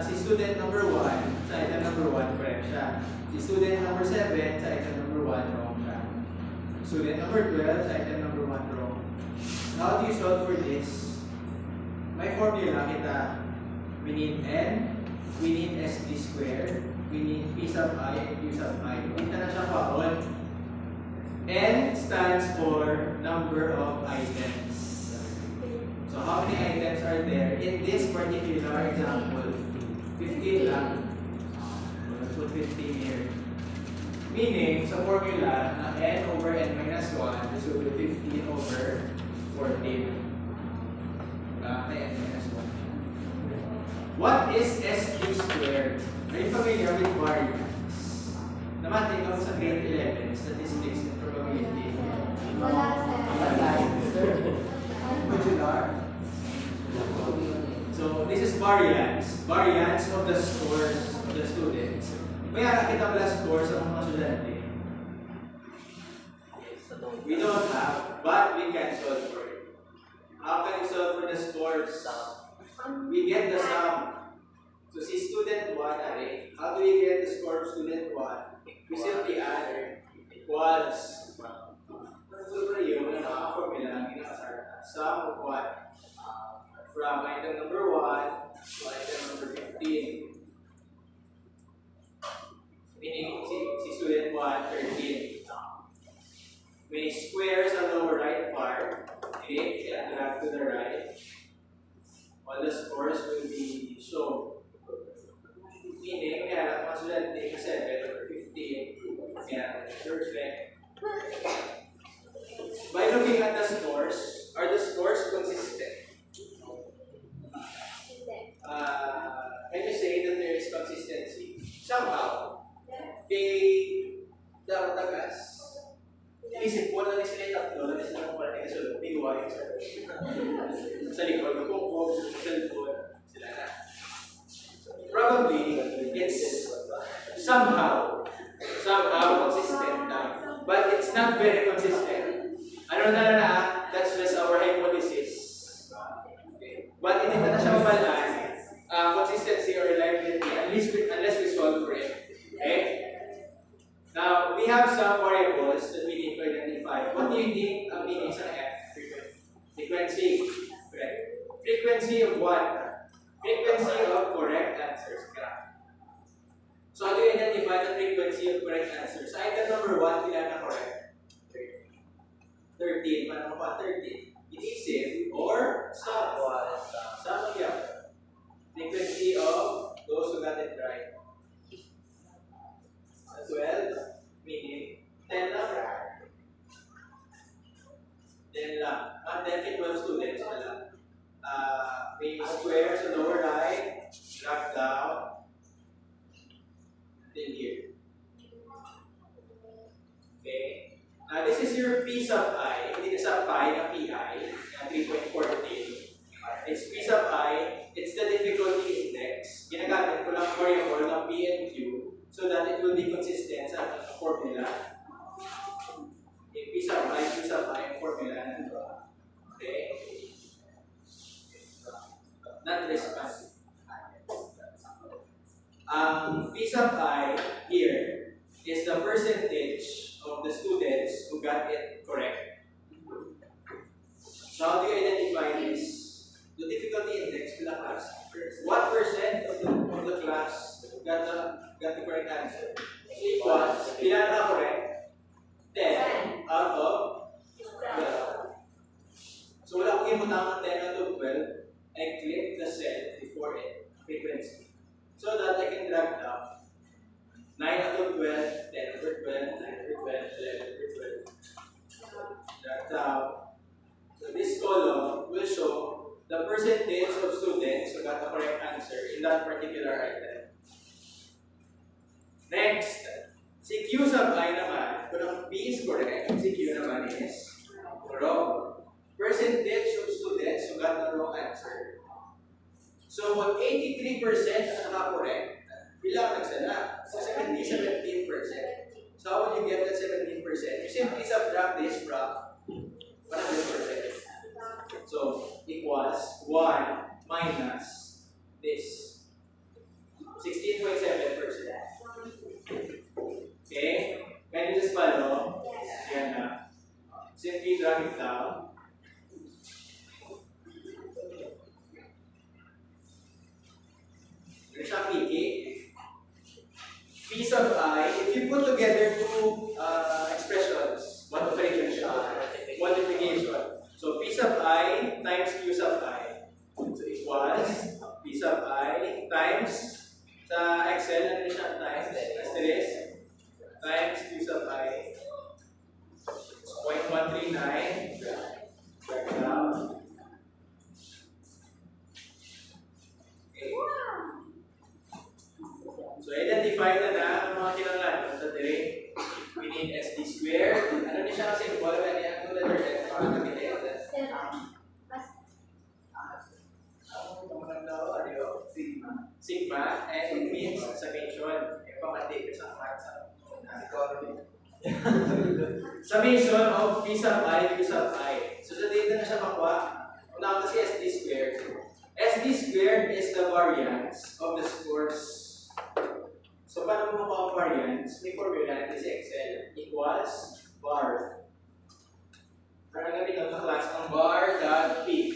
si student number 1, sa item number 1, correct siya. Si student number 7, sa item number 1, wrong siya. Student number 12, sa item number 1, wrong. How do you solve for this? May formula kita. We need n, we need sd squared, we need p sub I and q sub I. Kita na siya paon. N stands for number of items. So how many items are there? In this particular example, 15 lang. Let's put 15 here. Meaning, sa formula, na n over n minus 1, this will be 15 over 14. Kaya n minus 1. What is sd squared? Are you familiar with variance? Naman, tingnan mo sa grade 11, statistics and probability. Wala, sir. Modular. So this is variance of the scores of the students. May nakita pala scores ng mga estudyante. We don't have, but we can solve for it. How can we solve for the scores? We get the sum. So si student 1 ari, how do we get the score of student 1? We simply add equals. So yun na formula lang ginasarta. Sum of what? From item number 1 to item number 15. Meaning, si student 1, 13. May squares on the lower right part. Okay, and drag to the right. All the scores will be shown. Meaning, kaya mga student take 7 over 15. Yeah, perfect. By looking at the scores, are the scores consistent? Can you say that there is consistency? Somehow. Kay Darotagas, inisip ko na sila yung tatlo, na sila ng parang kasunod, biguwain sa likod, magpupog, sa cellphone, sila na. Probably, it's somehow consistent na, but it's not very consistent. Ano na, that's just our hypothesis. But hindi na siya mabalan, consistency or reliability unless we solve for it. Okay? Now, we have some variables that we need to identify. What do you think ang meaning sa F? Frequency. Correct? Frequency of what? Frequency of correct answers. So, how do you identify the frequency of correct answers? Sa item number 1, ilan na correct? 13. Paano pa 13? Inisip or sum. Sum of yan. Frequency of those who got it right. 12, meaning 10 lang. 10 lang. At 10 to 12 students na lang. May square sa lower right, drag down, until here. Okay? Now, this is your P sub I. Hindi na sa pi na PI, na 3.14. It's P sub I. It's the difficulty index. Ginagamit ko lang variable ng P and Q so that it will be consistent sa formula. Okay, P sub I, formula na ito. Okay? Not responsive. P sub I here is the percentage of the students who got it correct. So how do you identify this? The difficulty index to the class. What percent of the class got the correct answer? Equals, ilan na correct? 10 out of 12. So wala akong imutangan 10 out of 12. I click the cell before it, frequency. So that I can drag down 9 out of 12, 10 over 12, 9 over 12, 11 over 12. Drag down. So this column will show the percentage of students who got the correct answer in that particular item. Next, si Q sub I naman, kung ang P is correct, si Q naman is wrong. Percentage of students who got the wrong answer. So, kung 83% ang naka-correct, bilang nagsala? So, 17%. So, how would you get that 17%? You simply subtract this from 100%. So, equals 1 minus this. Ano siya, PK? P sub I, if you put together two expressions, one operation siya, multiplication. So P sub I times Q sub I. So equals P sub I times sa Excel, ano siya times? Asterisk times Q sub I. 0.139. Drag it out. Okay. So identify na ang mga kailangan sa dire. We need SD squared. Ano ni siya kasi wala na niya ang letter S para nakita. Sigma, and it means summation. Yung pamati sa math sa economy. Summation of P sub I, Q sub I. So sa dito na siya makuha. Una kasi SD squared. SD squared is the variance of the scores. So paano mo makuha ang variance? May formula in this Excel equals bar. Para namin ang class ang bar dot P.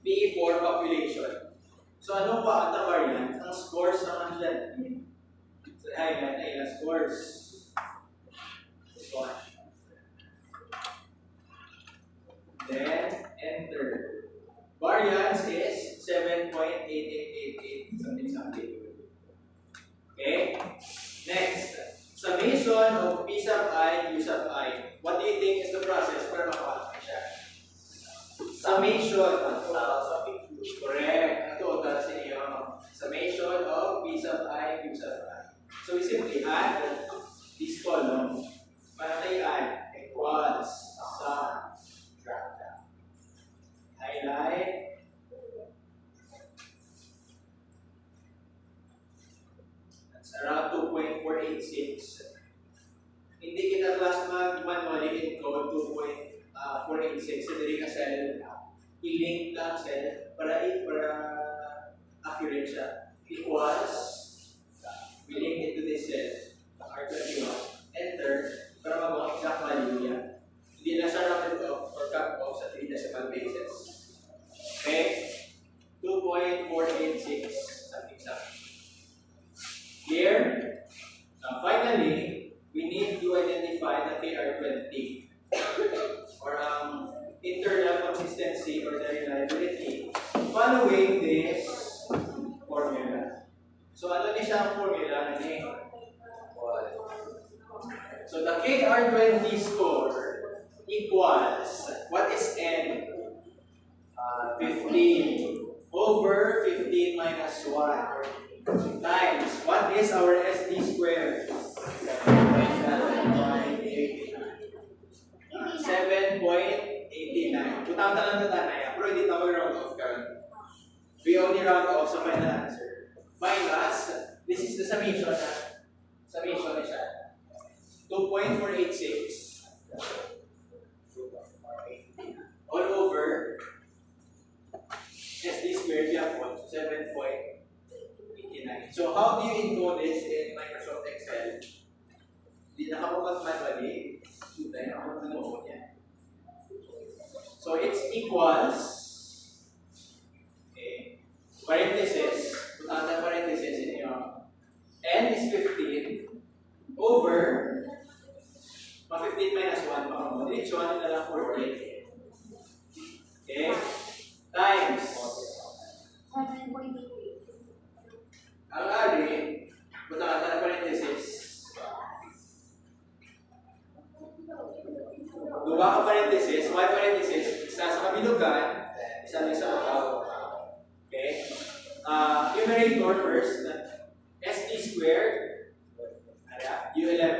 P for population. So ano pa ang variance? Ang scores naman dyan. So highlight na ilang scores. This one. Then enter. Variance is 7.8888 something. Okay? Next. Summation of P sub I, Q sub I. What do you think is the process para makuha siya? Summation. Correct. Ang total sa inyo. Summation of P sub I, Q sub I. So we simply add this column. Para tayo add equals sum. Drag down. Highlight. That's around 2.486. Hindi kita class manually encode 2.486. So dili ka cell. I-link lang cell para accurate siya. Equals, we link it to this cell, R21, enter, para magawa exact value niya. Hindi na siya rounded off or cut off sa 3 decimal bases. Okay? 2.486, something. Here, finally, we need to identify the KR20 or internal consistency or the reliability following this formula. So ano ni siya ang formula na niya? So the KR20 score equals, what is N? 15 over 15 minus 1 times, what is our SD squared? 7.89. Tutang talang tatanay, pero hindi tayo round off currently. We only round off sa final answer. Minus, this is the summation na. Summation na siya. 2.486 all over SD squared yapon, 7.89. So how do you encode this in Microsoft Excel? Hindi na ka manually. So it's equals, okay, parenthesis, putang parenthesis in your N is 15 over 15 minus 1 pa. Diretso na lang 48. Okay? Times. Ang ari, putang parenthesis. Dua ka parenthesis, y parenthesis, isa sa kabilugan, isa sa bawah. Okay? Numerator first, SD squared, U11,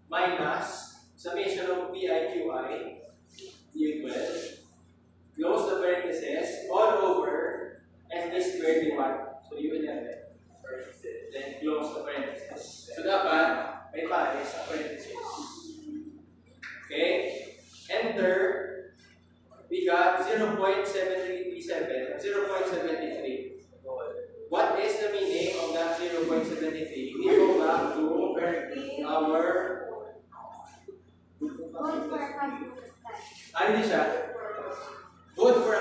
minus summation of PIQI, U12, close the parenthesis, all over SD squared D1, so U11, then close the parenthesis. So dapat, may pares sa parenthesis. Okay, enter, we got 0.7337, 0.73. What is the meaning of that 0.73? We go back to our, ano siya? Good for